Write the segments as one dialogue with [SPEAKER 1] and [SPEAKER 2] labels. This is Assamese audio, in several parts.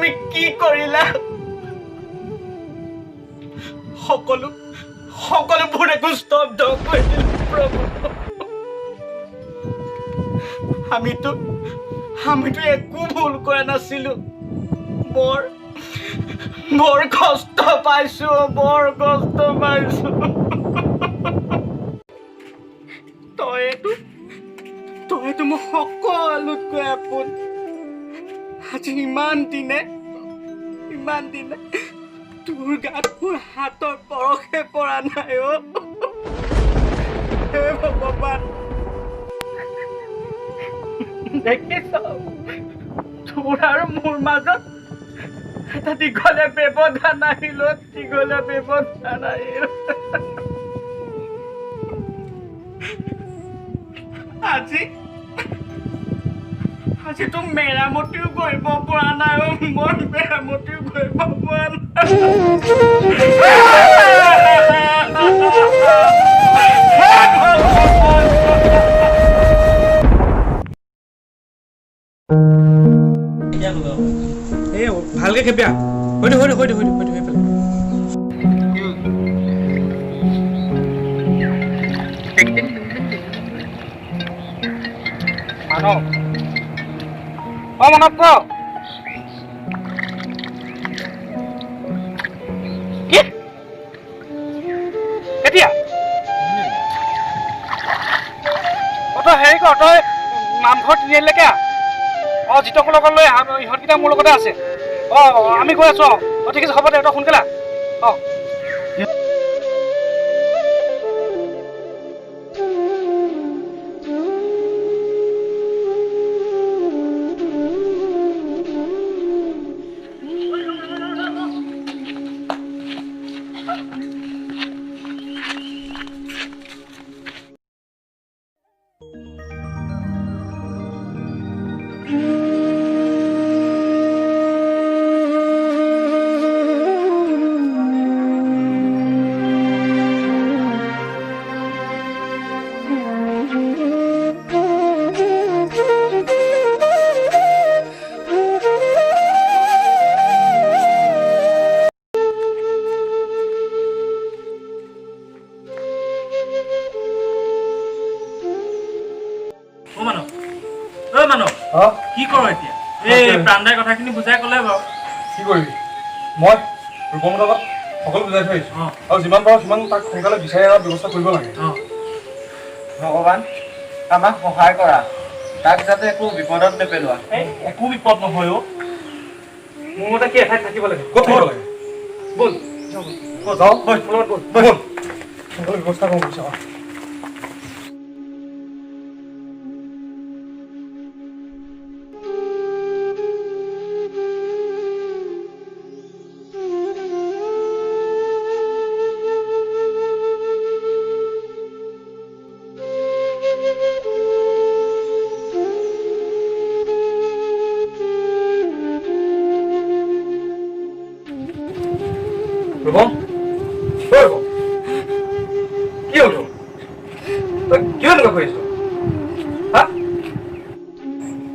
[SPEAKER 1] তুমি কি কৰিলা সকলোবোৰ একো স্তব্ধ কৰি দিল প্ৰভু আমিতো একো ভুল কৰা নাছিলো বৰ কষ্ট পাইছো তইতো মোক সকলোতকৈ আপোন আজি ইমান দিনে তোৰ গাত মোৰ হাতৰ পৰশে পৰা নাই হে ভগৱান দেখিছ তোৰ আৰু মোৰ মাজত এটা দীঘলীয়া ব্যৱধান আহিল আজি তো মেৰামতিও কৰিব পৰা নাই মই মেৰামতিও কৰিব পৰা নাই
[SPEAKER 2] ভালকে খেপিয়া হয়তো
[SPEAKER 1] মানৱ ক এতিয়া তই হেৰি কৰ তই নামঘৰ তিনিআলিলৈকে জিতকৰ লগত লৈ ইহঁতকেইটা মোৰ লগতে আছে আমি গৈ আছো ঠিক আছে হ'ব দে তই সোনকালে কি কৰ এতিয়া এই প্ৰাণদাই কথাখিনি বুজাই ক'লে বাৰু
[SPEAKER 2] কি কৰিবি মই ৰূপমৰ লগত সকলো বুজাই থৈ আহিছোঁ আৰু যিমান পাৰোঁ সিমান তাক সোনকালে বিচাৰি অনাৰ ব্যৱস্থা কৰিব লাগে
[SPEAKER 1] ভগৱান আমাক সহায় কৰা তাক যাতে একো বিপদত নেপেলোৱা একো বিপদ নহয় মোৰ মতে কি এঠাইত থাকিব লাগে
[SPEAKER 2] ক'ত থাকিব লাগে
[SPEAKER 1] ব'ল
[SPEAKER 2] যাওঁ ব'ল সোনকালে ব্যৱস্থা কৰোঁ বুজিছা ৰূপম কি হ'ল তই কিয় এনেকুৱা কৰিছ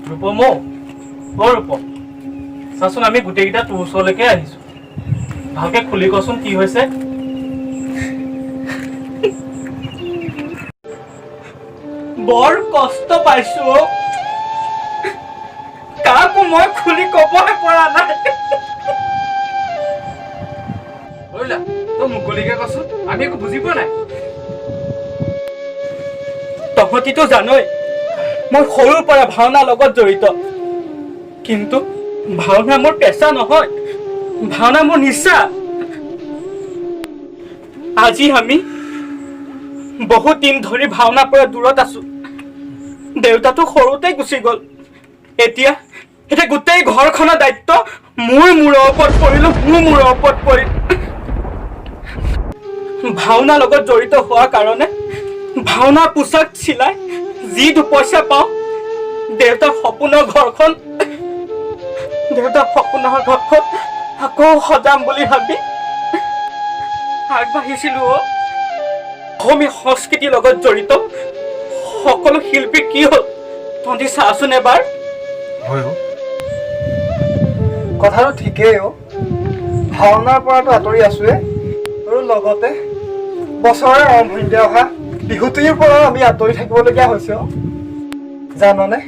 [SPEAKER 1] ৰূপম ৰূপম চাচোন আমি গোটেইকেইটা তোৰ ওচৰলৈকে আহিছো ভালকে খুলি কচোন কি হৈছে বৰ কষ্ট পাইছো কাকো মই খুলি ক'বই পৰা নাই তই মুকলিকে কচোন আমি একো বুজি পোৱা নাই তহঁতিতো জানই মই সৰুৰ পৰা ভাওনাৰ লগত জড়িত কিন্তু ভাওনা মোৰ পেচা নহয় ভাওনা মোৰ নিচা আজি আমি বহুত দিন ধৰি ভাওনাৰ পৰা দূৰত আছো দেউতাটো সৰুতেই গুচি গ'ল এতিয়া গোটেই ঘৰখনৰ দায়িত্ব মূৰৰ ওপৰত পৰিল ভাওনাৰ লগত জড়িত হোৱাৰ কাৰণে ভাওনাৰ পোচাক চিলাই যি দুপইচা পাওঁ দেউতাৰ সপোনৰ ঘৰখন আকৌ সজাম বুলি ভাবি আগবাঢ়িছিলো অসমীয়া সংস্কৃতিৰ লগত জড়িত সকলো শিল্পী কি হ'ল তহঁতি চাচোন এবাৰ
[SPEAKER 3] কথাটো ঠিকেই ভাওনাৰ পৰাতো আঁতৰি আছোৱে আৰু লগতে বছৰৰ আৰম্ভণিতে অহা বিহুটিৰ পৰাও আমি আঁতৰি থাকিবলগীয়া হৈছে জাননে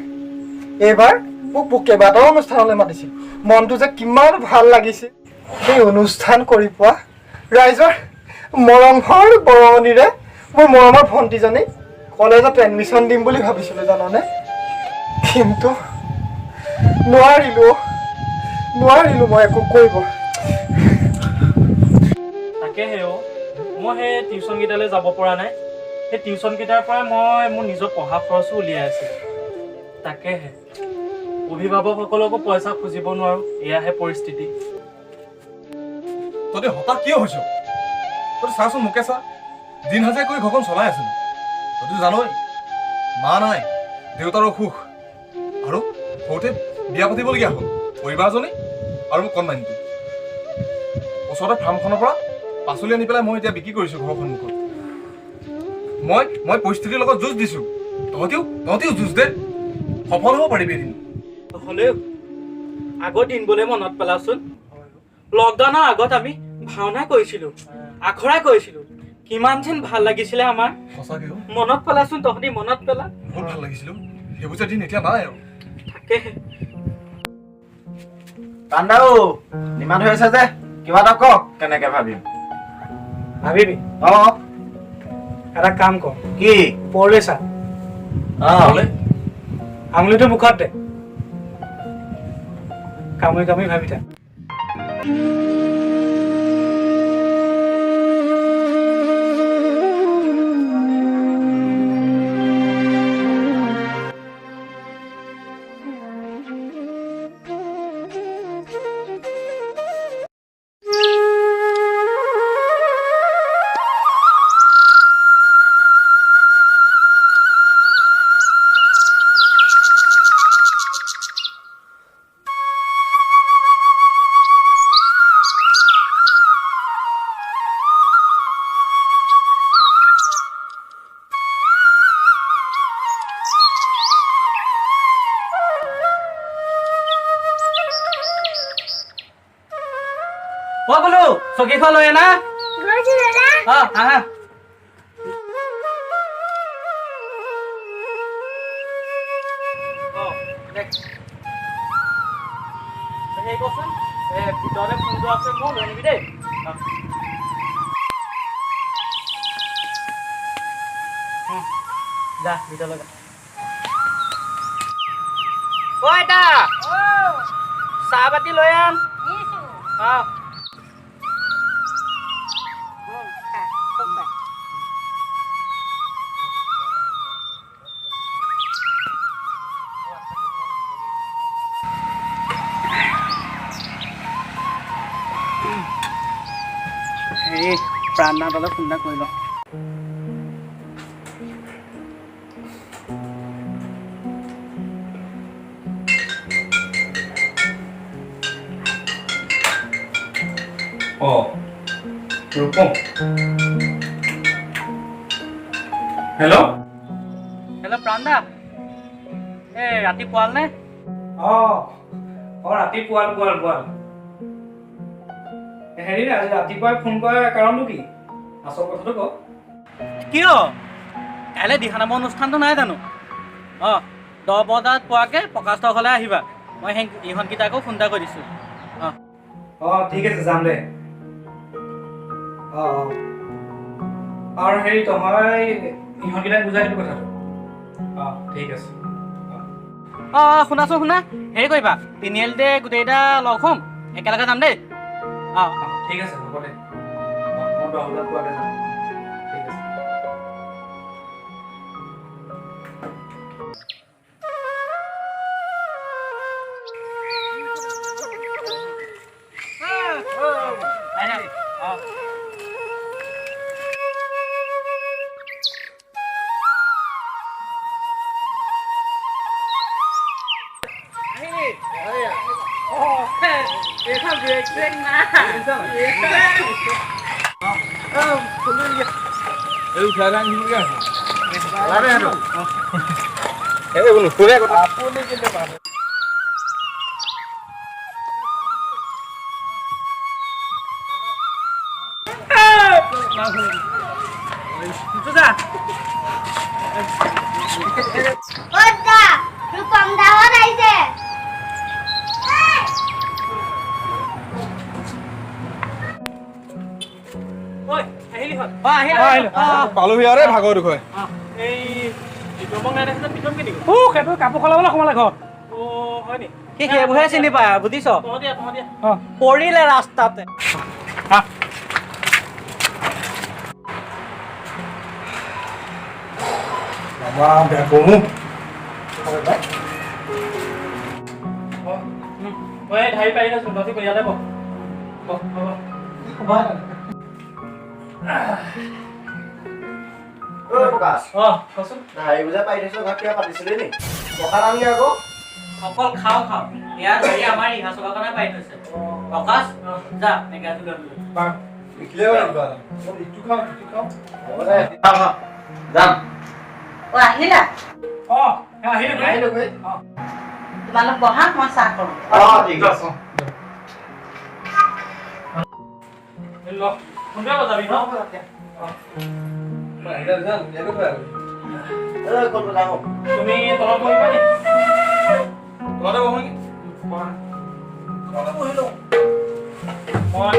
[SPEAKER 3] এইবাৰ মোক কেইবাটাও অনুষ্ঠানলৈ মাতিছিল মনটো যে কিমান ভাল লাগিছিল সেই অনুষ্ঠান কৰি পোৱা ৰাইজৰ মৰমভৰ বৰঙণিৰে মোৰ মৰমৰ ভণ্টিজনী কলেজত এডমিশ্যন দিম বুলি ভাবিছিলোঁ জাননে কিন্তু নোৱাৰিলোঁ মই একো কৰিব
[SPEAKER 1] তাকেহে মই সেই টিউশ্যনকেইটালৈ যাব পৰা নাই সেই টিউশ্যনকেইটাৰ পৰা মই মোৰ নিজৰ পঢ়া খৰচো উলিয়াই আছিলোঁ তাকেহে অভিভাৱকসকলকো পইচা খুজিব নোৱাৰোঁ এয়াহে পৰিস্থিতি
[SPEAKER 2] তহঁতি হঠাৎ কিয় হৈছ তহঁতি চাচোন মোকে চা দিন হাজিৰা কৰি ঘৰখন চলাই আছো তহঁতি জানই মা নাই দেউতাৰ অসুখ আৰু সৰুতে বিয়া পাতিবলগীয়া হ'ল পৰিবাৰজনী আৰু মোক কণমানিটো ওচৰতে ফাৰ্মখনৰ পৰা পাচলি আনি পেলাই মই এতিয়া বিক্ৰী কৰিছোঁ ঘৰৰ সন্মুখত মই পৰিস্থিতিৰ লগত যুঁজ দিছোঁ তহঁতিও যুঁজ দে সফল হ'ব পাৰিবি এদিন
[SPEAKER 1] হ'লেও আগৰ দিনবোৰলৈ মনত পেলাচোন লকডাউনৰ আগত আমি ভাওনা কৰিছিলোঁ আখৰা কৰিছিলোঁ কিমান যেন ভাল লাগিছিলে আমাৰ
[SPEAKER 2] সঁচাকৈ
[SPEAKER 1] মনত পেলাচোন তহঁতি মনত পেলা
[SPEAKER 2] বহুত ভাল লাগিছিল সেইবোৰ যে দিন এতিয়া নাই আৰু
[SPEAKER 1] তাকেহে
[SPEAKER 4] কান্দাও ইমান হৈ আছে যে কিবা এটা কওক কেনেকে ভাবিম
[SPEAKER 3] ভাবিবি এটা কাম কৰ
[SPEAKER 4] কি
[SPEAKER 3] পৰলে চা আঙুলিটো মুখত দে কামুৰি ভাবি থাক
[SPEAKER 1] বোলো চকীখন লৈ না আহা হেৰি কৰচোন ভিতৰতে ফোনটো আছে মোৰ লৈ নিবি দেই যা ভিতৰলৈ যা আইতা চাহ বাতি লৈ আন এই প্ৰাণনাথলৈ ফোন এটা কৰি লওঁ
[SPEAKER 2] ৰূপম হেল্ল'
[SPEAKER 1] প্ৰাণদা এই ৰাতি পোৱাল নে
[SPEAKER 3] ৰাতি পুৱাল হেৰি আজি ৰাতিপুৱাই ফোন কৰাৰ কাৰণটো কি আচল কথাটো ক
[SPEAKER 1] কিয় কাইলৈ দিহানামৰ অনুষ্ঠানটো নাই জানো 10 বজাত পোৱাকৈ প্ৰকাশৰ ঘৰলৈ আহিবা মই সেই ইহঁতকেইটাকো ফোন এটা কৰি দিছোঁ
[SPEAKER 3] ঠিক আছে যাম দে আৰু হেৰি তই ইহঁতকেইটাক বুজাই দিবি কথাটো ঠিক আছে
[SPEAKER 1] শুনা হেৰি কৰিবা তিনিআলিতে গোটেইকেইটা লগ হ'ম একেলগে যাম দেই
[SPEAKER 3] ঠিক আছে হ'ব দে মই 10 বজাত পোৱাকৈ যাম ঠিক আছে
[SPEAKER 5] Oda, lu kong dawan aja.
[SPEAKER 1] ঐ আহিলি হ'ল
[SPEAKER 2] পালোহি আৰে ভাগৰ দুখই
[SPEAKER 1] এই বিক্ৰমক নাই দেখিছে বিক্ৰম কি
[SPEAKER 3] সেইটো কাপোৰ সলাবলৈ সোমালে ঘৰত
[SPEAKER 1] অ' হয় নি
[SPEAKER 6] সি সেইবোৰহে চিনি পায় বুজিছ
[SPEAKER 1] তহঁতিয়া
[SPEAKER 6] পৰিলে ৰাস্তাতে
[SPEAKER 2] বেয়া কৰো
[SPEAKER 1] মই ঢাৰি পাৰি আছো তহঁতি ইয়াতে বহ
[SPEAKER 4] প্ৰকাশ
[SPEAKER 1] অ' কচোন
[SPEAKER 4] হেৰি বুজাই পাই থৈছো ঘৰত কিবা পাতিছিলি নি টকা নামি আকৌ
[SPEAKER 6] অকল খাওঁ ইয়াত হেৰি আমাৰ ৰিহাৰ্চলৰ কাৰণে পাই থৈছে প্ৰকাশ যা নেগাটো লৈ
[SPEAKER 2] দেখিলে কিবা ইটো খাওঁ ইটো খাওঁ
[SPEAKER 4] হ'ব দে যাম
[SPEAKER 7] আহিলা
[SPEAKER 4] আহিলোগৈ
[SPEAKER 7] তোমালোক বহা মই চাহ কৰোঁ
[SPEAKER 4] ঠিক আছে
[SPEAKER 1] ল সোনকালে বজাবি ন তুমি তলত বহিবা নি
[SPEAKER 2] তহঁতে বহো নেকি
[SPEAKER 1] মই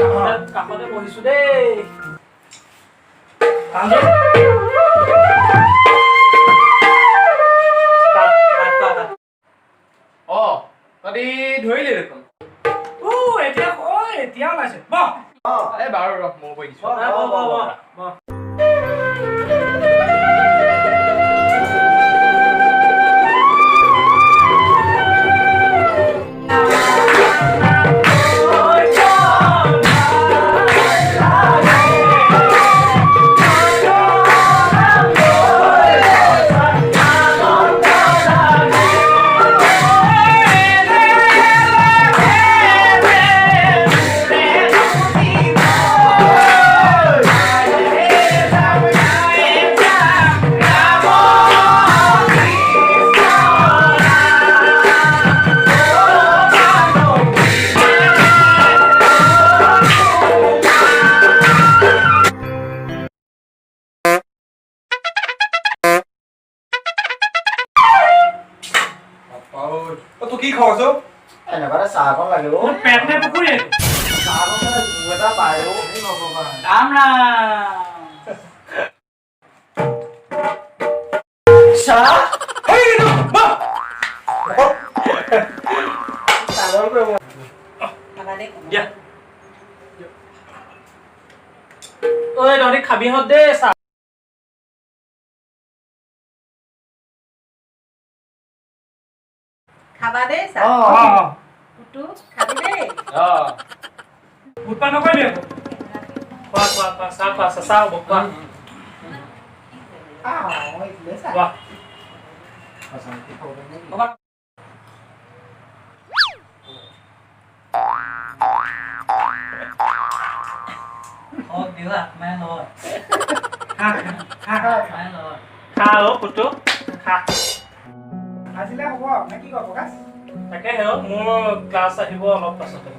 [SPEAKER 1] কাষতে বহিছো দেই
[SPEAKER 2] অ' তহঁতি ধৰিলি দেখোন
[SPEAKER 1] এতিয়া ওলাইছে বহ
[SPEAKER 2] এই বাৰু ৰহ মই কৈ দিছোঁ তোৰ কি খৰচ
[SPEAKER 4] এনেকুৱাতে চাহ অকণ লাগিব
[SPEAKER 1] পেট নে পুখুৰী
[SPEAKER 4] চাহ অকণ এটা পায়
[SPEAKER 6] ৰাম ৰাম
[SPEAKER 4] চাহ
[SPEAKER 1] দিয়া ঐ তহঁতি খাবিহঁত দেই চাহ
[SPEAKER 7] খাবা দেই চাহ কুটু খাবি দেই
[SPEAKER 1] উৎপাদ নকৰিবি আকৌ খোৱা চাহ খোৱা চাহ হ'ব খোৱা খোৱা খা অ' পুতু খা
[SPEAKER 3] আজিলে হ'ব নে কি কয় প্ৰকাশ
[SPEAKER 1] তাকে হেৰ মোৰ ক্লাছ আহিব অলপ পাছতে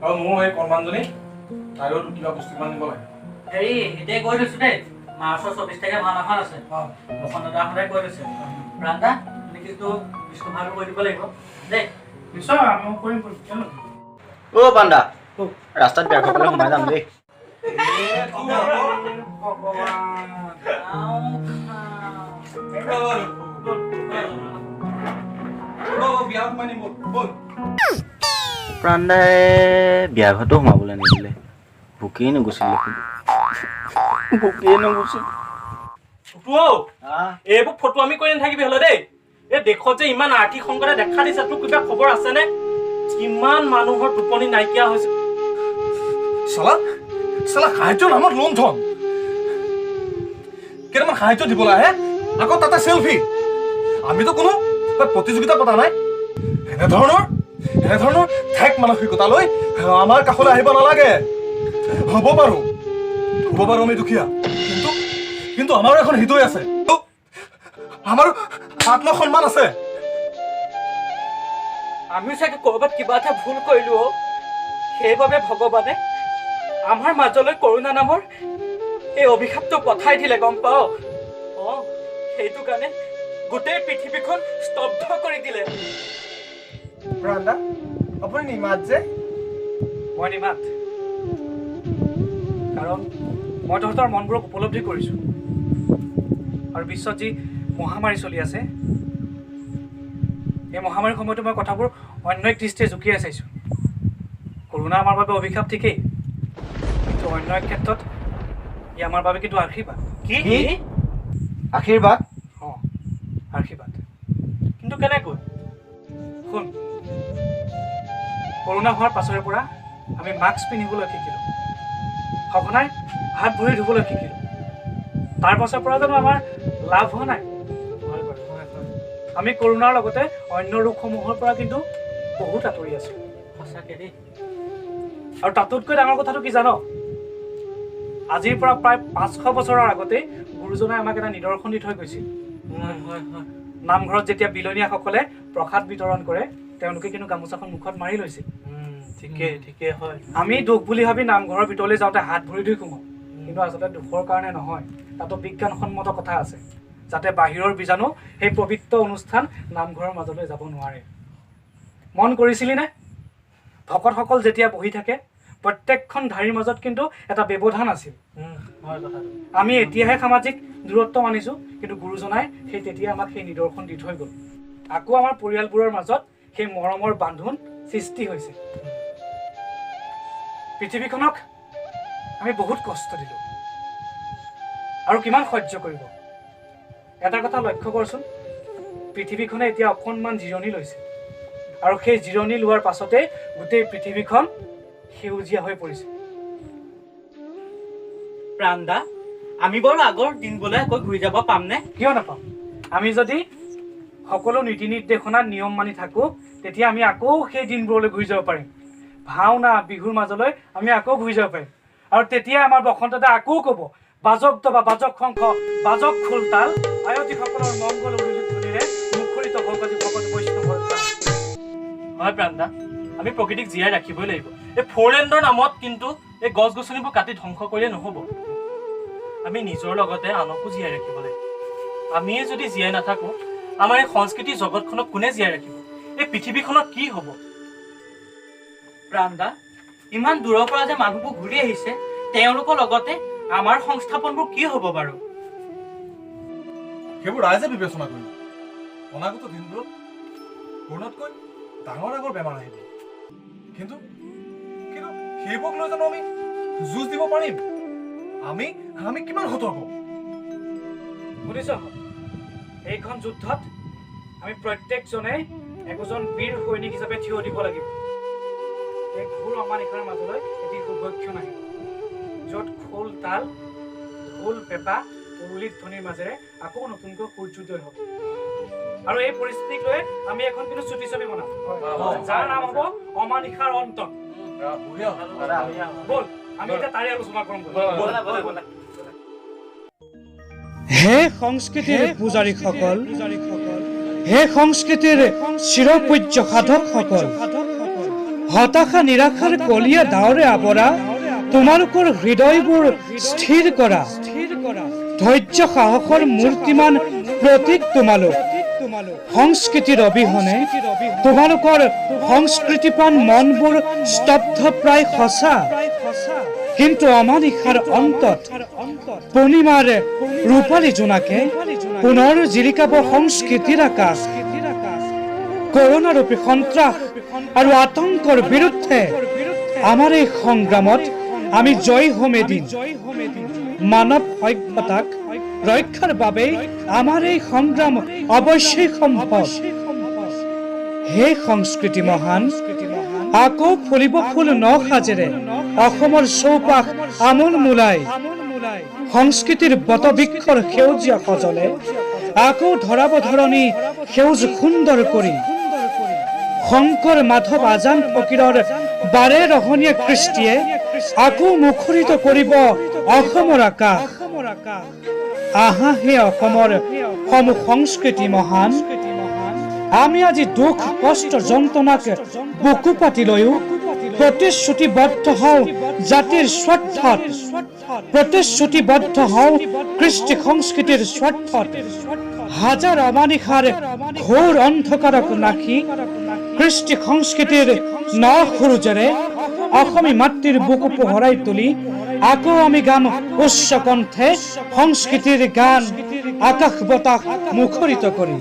[SPEAKER 2] আৰু মোৰ এই কৰ্মাঞ্জনী তাইৰো কিবা বস্তু কিমান নিব লাগে
[SPEAKER 6] হেৰি এতিয়া কৈ দিছো দেই মাৰ্চৰ 24 তাৰিখে ভাওনাখন আছে বসন্ত দাহঁতে কৈ দিছে প্ৰান্তা তুমি কিন্তু বিষ্ণু ভাগৰ কৈ দিব লাগিব দেই
[SPEAKER 1] নিশ্চয় মই কৰিম কিয়নো
[SPEAKER 4] অ' পাণ্ডা ৰাস্তাত বেয়া খাবলৈ সোমাই যাম দেই
[SPEAKER 2] বিয়া সোমাই নিব ব'ল
[SPEAKER 4] প্ৰাণদাই বিয়া ঘৰতো সোমাবলৈ নিদিলে ভুকেই নুগুচিল ভুকেই নুগুচিল
[SPEAKER 1] এইবোৰ ফটো আমি কৰি নাথাকিবি হলে দেই এই দেশত যে ইমান আৰ্থিক সংকটে দেখা দিছে তোৰ কিবা খবৰ আছেনে কিমান মানুহৰ টোপনি নাইকিয়া হৈছে
[SPEAKER 2] চালা সাহায্য নামত লোন থন কেইটামান সাহায্য দিবলৈ আহে আকৌ তাতে চেলফি আমিতো কোনো প্ৰতিযোগিতা পতা নাই এনেধৰণৰ ঠেক মানসিকতালৈ আমাৰ কাষলৈ আহিব নালাগে হ'ব পাৰো আমি দুখীয়া কিন্তু আমাৰ এখন হৃদয় আছে আমাৰ আত্মসন্মান আছে
[SPEAKER 1] আমি চাগে কৰবাত কিবা এটা ভুল কৰিলো সেইবাবে ভগৱানে আমাৰ মাজলৈ কৰোণা নামৰ এই অভিশাপটো পঠাই দিলে গম পাও সেইটো কাৰণে গোটেই পৃথিৱীখন স্তব্ধ কৰি দিলে।
[SPEAKER 3] প্ৰাণদা আপুনি নিমাত যে
[SPEAKER 1] মই নিমাত কাৰণ মই তহঁতৰ মনবোৰক উপলব্ধি কৰিছোঁ আৰু বিশ্বত যি মহামাৰী চলি আছে এই মহামাৰীৰ সময়তো মই কথাবোৰ অন্য এক দৃষ্টিৰে জুকিয়াই চাইছোঁ। কৰোণা আমাৰ বাবে অভিশাপ ঠিকেই, কিন্তু অন্য এক ক্ষেত্ৰত ই আমাৰ বাবে কিন্তু আশীৰ্বাদ।
[SPEAKER 4] কি আশীৰ্বাদ?
[SPEAKER 1] অঁ আশীৰ্বাদ। কিন্তু কেনেকৈ? শুন, কৰোণা হোৱাৰ পাছৰে পৰা আমি মাস্ক পিন্ধিবলৈ শিকিলোঁ, সঘনাই হাত ভৰি ধুবলৈ শিকিলোঁ। তাৰ পাছৰ পৰা জানো আমাৰ লাভ হোৱা নাই? আমি কৰোণাৰ লগতে অন্য ৰোগসমূহৰ পৰা কিন্তু বহুত আঁতৰি আছোঁ।
[SPEAKER 6] সঁচাকৈ দেই।
[SPEAKER 1] আৰু তাতোতকৈ ডাঙৰ কথাটো কি জান? আজিৰ পৰা প্ৰায় 500 বছৰৰ আগতেই গুৰুজনাই আমাক এটা নিদৰ্শন দি থৈ গৈছিল। নামঘৰত যেতিয়া বিলনীয়াসকলে প্ৰসাদ বিতৰণ কৰে তেওঁলোকে কিন্তু গামোচাখন মুখত মাৰি লৈছিল।
[SPEAKER 6] ঠিকেই হয়।
[SPEAKER 1] আমি দুখ বুলি ভাবি নামঘৰৰ ভিতৰলৈ যাওঁতে হাত ভৰি ধুই সোমাওঁ, কিন্তু আচলতে দুখৰ কাৰণে নহয়। তাতো বিজ্ঞানসন্মত কথা আছে, যাতে বাহিৰৰ বীজাণু সেই পবিত্ৰ অনুষ্ঠান নামঘৰৰ মাজলৈ যাব নোৱাৰে। মন কৰিছিলি নে? ভকতসকল যেতিয়া বহি থাকে প্ৰত্যেকখন ধাৰীৰ মাজত কিন্তু এটা ব্যৱধান আছিল। আমি এতিয়াহে সামাজিক দূৰত্ব মানিছোঁ, কিন্তু গুৰুজনাই তেতিয়া আমাক সেই নিদৰ্শন দি থৈ গ'ল। আকৌ আমাৰ পৰিয়ালবোৰৰ মাজত সেই মৰমৰ বান্ধোন সৃষ্টি হৈছে। পৃথিৱীখনক আমি বহুত কষ্ট দিলোঁ আৰু কিমান সহ্য কৰিব। এটা কথা লক্ষ্য কৰচোন, পৃথিৱীখনে এতিয়া অকণমান জিৰণি লৈছে আৰু সেই জিৰণি লোৱাৰ পাছতে গোটেই পৃথিৱীখন সেউজীয়া হৈ পৰিছে।
[SPEAKER 6] প্ৰাণদা, আমি বাৰু আগৰ দিনবোৰলৈ আকৌ ঘূৰি যাব পামনে?
[SPEAKER 1] কিয় নাপাম? আমি যদি সকলো নীতি নিৰ্দেশনা নিয়ম মানি থাকোঁ তেতিয়া আমি আকৌ সেই দিনবোৰলৈ ঘূৰি যাব পাৰিম। ভাওনা বিহুৰ মাজলৈ আমি আকৌ ঘূৰি যাব পাৰিম আৰু তেতিয়া আমাৰ বসন্তদা আকৌ ক'ব, বাজক দবা, বাজক শংখ, বাজক খোল তাল, আয়তীসকলৰ মংগল ধ্বনিৰে মুখৰিত হওক আজি ভকত বৈষ্ণৱৰ প্ৰাণ।
[SPEAKER 6] হয় প্ৰাণদা, আমি প্ৰকৃতিক জীয়াই ৰাখিবই লাগিব। এই ফ'ৰলেণ্ডৰ নামত কিন্তু এই গছ গছনিবোৰ কাটি ধ্বংস কৰিলে নহ'ব। আমি নিজৰ লগতে আনকো জীয়াই ৰাখিব লাগিব। আমিয়ে যদি জীয়াই নাথাকোঁ আমাৰ এই সংস্কৃতিৰ জগতখনক কোনে জীয়াই ৰাখিব? এই পৃথিৱীখনত কি হ'ব? প্ৰাণদা, ইমান দূৰৰ পৰা যে মানুহবোৰ ঘূৰি আহিছে, তেওঁলোকৰ লগতে আমাৰ সংস্থাপনবোৰ কি হ'ব বাৰু?
[SPEAKER 2] সেইবোৰ ৰাইজে বিবেচনা কৰিব। অনাগত দিনবোৰত কৰোণাতকৈ ডাঙৰ ডাঙৰ বেমাৰ আহিব, কিন্তু সেইবোৰক লৈ জানো আমি যুঁজ দিব পাৰিম? আমি কিমান সতৰ্ক?
[SPEAKER 1] শুনিছ, এইখন যুদ্ধত আমি প্ৰত্যেকজনে একোজন বীৰ সৈনিক হিচাপে থিয় দিব লাগিব। এই ঘোৰ অমানিশাৰ মাজলৈ এটি দুৰ্ভক্ষণ আহিব, য'ত খোল তাল, ঢোল পেঁপা, পুৰুলিত ধ্বনিৰ মাজেৰে আকৌ নতুনকৈ সূৰ্যোদয় হ'ব। আৰু এই পৰিস্থিতিক লৈ আমি এখন কিন্তু চুটি ছবি বনাম, যাৰ নাম হ'ব অমানিশাৰ অন্ত। ব'ল আমি এতিয়া তাৰে আলোচনা কৰিম।
[SPEAKER 8] হে সংস্কৃতিৰ পূজাৰীসকল, হে সংস্কৃতিৰ চিৰপূজ্য সাধকসকল, হতাশা নিৰাশাৰ কলীয়া ডাৱৰে আৱৰা তোমালোকৰ হৃদয়বোৰ স্থিৰ কৰা। ধৈৰ্য সাহসৰ মূৰ্তিমান প্ৰতীক তোমালোক। সংস্কৃতিৰ অবিহনে তোমালোকৰ সংস্কৃতিপ্ৰাণ মনবোৰ স্তব্ধ প্ৰায় সঁচা, কিন্তু অমানিশাৰ অন্তত পূৰ্ণিমাৰ ৰূপালী জোনাকে পুনৰ জিলিকাব সংস্কৃতিৰ আকাশ। কৰোণাৰূপী সন্ত্ৰাস আৰু আতংকৰ বিৰুদ্ধে আমাৰ এই সংগ্ৰামত আমি জয় হ'ম এদিন। মানৱ সভ্যতাক ৰক্ষাৰ বাবে আমাৰ এই সংগ্ৰাম অৱশ্যেই সম্ভৱ। হে সংস্কৃতি মহান, আকৌ ফুলিব ফুল ন সাজেৰে অসমৰ চৌপাশ আমোল মোলাই। সংস্কৃতিৰ বটবৃক্ষৰ সেউজীয়া সজলে আকৌ ধৰাব ধৰণী সেউজ সুন্দৰ কৰি। শংকৰ মাধৱ আজান ফকীৰৰ বাৰে ৰহণীয়া কৃষ্টিয়ে আকৌ মুখৰিত কৰিব অসমৰ আকাশ। আহা হে অসমৰ সমূহ সংস্কৃতি মহান, আমি আজি দুখ কষ্ট যন্ত্ৰণাক বুকু পাতি লৈও প্ৰতিশ্ৰুতিবদ্ধ হওঁ জাতিৰ স্বাৰ্থত। প্ৰতিশ্ৰুতিবদ্ধ হওঁ কৃষ্টি সংস্কৃতিৰ স্বাৰ্থত। হাজাৰ অমানিশাৰ ঘোৰ অন্ধকাৰক নাশি কৃষ্টি সংস্কৃতিৰ ন সুৰুজেৰে অসমী মাতৃৰ বুকু পোহৰাই তুলি আকৌ আমি গাম উচ্চ কণ্ঠে সংস্কৃতিৰ গান আকাশ বতাহ মুখৰিত কৰি।